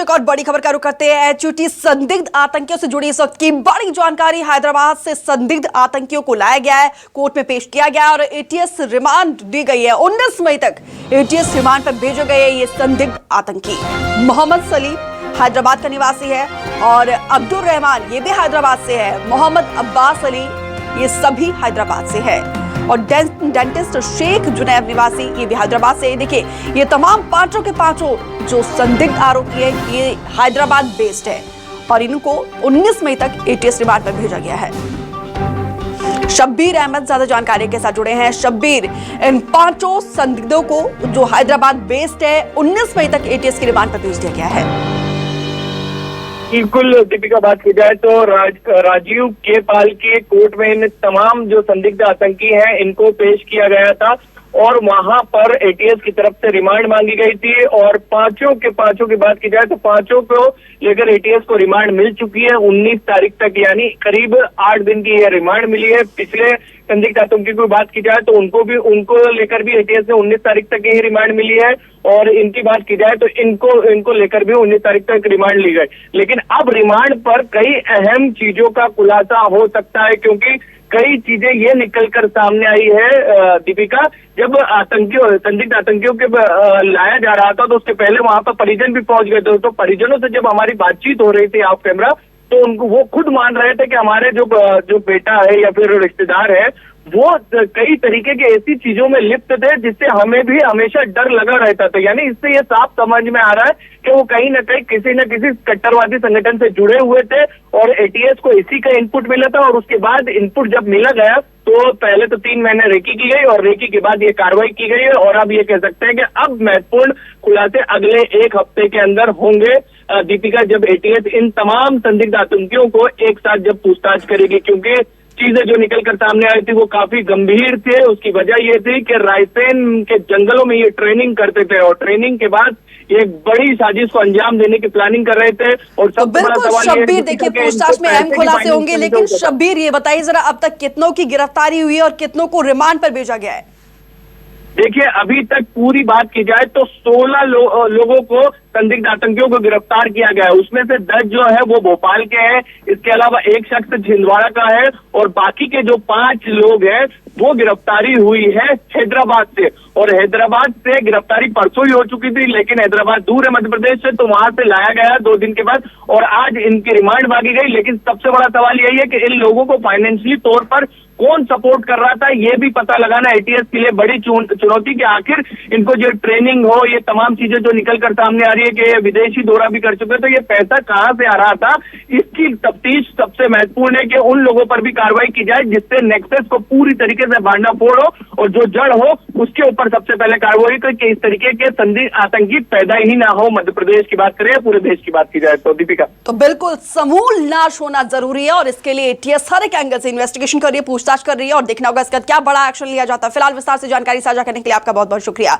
एक और बड़ी खबर का रुख करते हैं। एचयूटी संदिग्ध आतंकियों से जुड़ी इस वक्त की बड़ी जानकारी। हैदराबाद से संदिग्ध आतंकियों को लाया गया है, कोर्ट में पेश किया गया और एटीएस रिमांड दी गई है। 19 मई तक एटीएस रिमांड पर भेजे गए ये संदिग्ध आतंकी। मोहम्मद सलीम हैदराबाद का निवासी है और अब्दुल रहमान ये भी हैदराबाद से है। मोहम्मद अब्बास अली ये सभी हैदराबाद से है और डेंटिस्ट शेख जुनैब निवासी ये भी हैदराबाद से। देखिए ये तमाम पांचों के पांचों जो संदिग्ध आरोपी है ये हैदराबाद बेस्ड है और इनको 19 मई तक एटीएस रिमांड पर भेजा गया है। शब्बीर अहमद ज्यादा जानकारी के साथ जुड़े हैं। शब्बीर, इन पांचों संदिग्धों को जो हैदराबाद बेस्ड है 19 मई तक एटीएस के रिमांड पर भेज दिया गया है। बिल्कुल दीपिका, बात की जाए तो राजीव के पाल के कोर्ट में इन तमाम जो संदिग्ध आतंकी हैं इनको पेश किया गया था और वहां पर एटीएस की तरफ से रिमांड मांगी गई थी और पांचों की बात की जाए तो पांचों को लेकर एटीएस को रिमांड मिल चुकी है 19 तारीख तक, यानी करीब 8 दिन की यह रिमांड मिली है। पिछले संदिग्ध आतंकी की बात की जाए तो उनको लेकर भी एटीएस ने 19 तारीख तक ही रिमांड मिली है और इनकी बात की जाए तो इनको लेकर भी 19 तारीख तक रिमांड ली गई। लेकिन अब रिमांड पर कई अहम चीजों का खुलासा हो सकता है क्योंकि कई चीजें ये निकलकर सामने आई है दीपिका। जब संदिग्ध आतंकियों के लाया जा रहा था तो उसके पहले वहां पर परिजन भी पहुंच गए थे। तो परिजनों से जब हमारी बातचीत हो रही थी ऑफ कैमरा तो वो खुद मान रहे थे कि हमारे जो बेटा है या फिर रिश्तेदार है वो कई तरीके के ऐसी चीजों में लिप्त थे जिससे हमें भी हमेशा डर लगा रहता था। यानी इससे ये साफ समझ में आ रहा है कि वो कहीं ना कहीं किसी न किसी कट्टरवादी संगठन से जुड़े हुए थे और एटीएस को इसी का इनपुट मिला था और उसके बाद इनपुट जब मिला गया तो पहले तो 3 महीने रेकी की गई और रेकी के बाद ये कार्रवाई की गई है और अब ये कह सकते हैं कि अब महत्वपूर्ण खुलासे अगले 1 हफ्ते के अंदर होंगे दीपिका, जब एटीएस इन तमाम संदिग्ध आतंकियों को एक साथ जब पूछताछ करेगी। क्योंकि चीजें जो निकल कर सामने आई थी वो काफी गंभीर थे। उसकी वजह ये थी कि रायसेन के जंगलों में ये ट्रेनिंग करते थे और ट्रेनिंग के बाद ये बड़ी साजिश को अंजाम देने की प्लानिंग कर रहे थे। और तो बिल्कुल शब्बीर, देखिए पूछताछ में अहम खुलासे होंगे, लेकिन शब्बीर ये बताइए जरा अब तक कितनों की गिरफ्तारी हुई है और कितनों को रिमांड पर भेजा गया है? देखिए अभी तक पूरी बात की जाए तो 16 लोगों को संदिग्ध आतंकियों को गिरफ्तार किया गया है। उसमें से 10 जो है वो भोपाल के हैं, इसके अलावा एक शख्स छिंदवाड़ा का है और बाकी के जो 5 लोग हैं वो गिरफ्तारी हुई है हैदराबाद से। और हैदराबाद से गिरफ्तारी परसों ही हो चुकी थी, लेकिन हैदराबाद दूर है मध्य प्रदेश से तो वहां से लाया गया 2 दिन के बाद और आज इनकी रिमांड मांगी गई। लेकिन सबसे बड़ा सवाल यही है कि इन लोगों को फाइनेंशियली तौर पर कौन सपोर्ट कर रहा था ये भी पता लगाना एटीएस के लिए बड़ी चुनौती कि आखिर इनको जो ट्रेनिंग हो, ये तमाम चीजें जो निकल कर सामने आ रही है कि विदेशी दौरा भी कर चुके, तो ये पैसा कहां से आ रहा था, इसकी तफ्तीश सबसे महत्वपूर्ण है कि उन लोगों पर भी कार्रवाई की जाए जिससे नेक्सस को पूरी तरीके से बांटना फोड़ हो और जो जड़ हो उसके ऊपर सबसे पहले कार्रवाई करके इस तरीके के संदिग्ध आतंकी पैदा ही ना हो। मध्य प्रदेश की बात करें, पूरे देश की बात की जाए तो दीपिका, तो बिल्कुल समूल नाश होना जरूरी है और इसके लिए एटीएस हर एक एंगल से इन्वेस्टिगेशन कर रही है, पूछताछ कर रही है और देखना होगा इसका क्या बड़ा एक्शन लिया जाता है। फिलहाल विस्तार से जानकारी साझा करने के लिए आपका बहुत बहुत शुक्रिया।